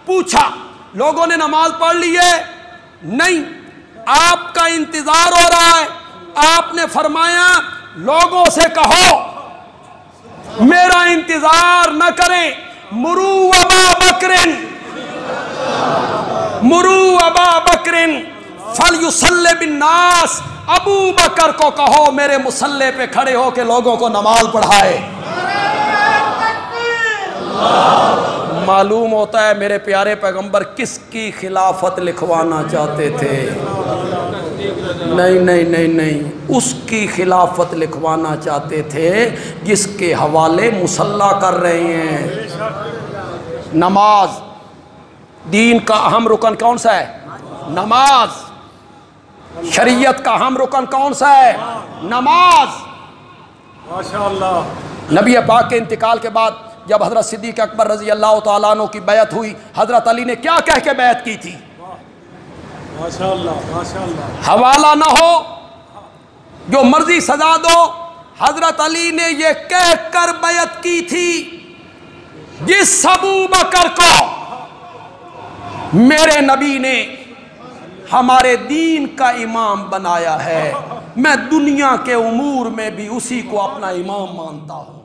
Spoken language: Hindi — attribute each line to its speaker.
Speaker 1: पूछा, लोगों ने नमाज पढ़ ली है? नहीं, आपका इंतजार हो रहा है। आपने फरमाया लोगों से कहो मेरा इंतजार न करें, मुरू अबा बकरिन फल युसल्ले बिन नास, अबू बकर को कहो मेरे मुसल्ले पे खड़े हो के लोगों को नमाज पढ़ाए। मालूम होता है मेरे प्यारे पैगंबर किसकी खिलाफत लिखवाना चाहते थे। नहीं नहीं नहीं नहीं, उसकी खिलाफत लिखवाना चाहते थे जिसके हवाले मुसल्ला कर रहे हैं। नमाज दीन का अहम रुकन कौन सा है? नमाज। शरीयत का अहम रुकन कौन सा है? नमाज। माशाअल्लाह। नबी पाक के इंतकाल के बाद जब हजरत सिद्दीक अकबर रजी अल्लाह तआला अन्हु की बैत हुई, हजरत अली ने क्या कह के बैत की थी? माशाअल्लाह माशाअल्लाह। हवाला ना हो, जो मर्जी सजा दो। हजरत अली ने यह कह कर बैत की थी, जिस अबू बकर को मेरे नबी ने हमारे दीन का इमाम बनाया है, मैं दुनिया के उमूर में भी उसी को अपना इमाम मानता हूं।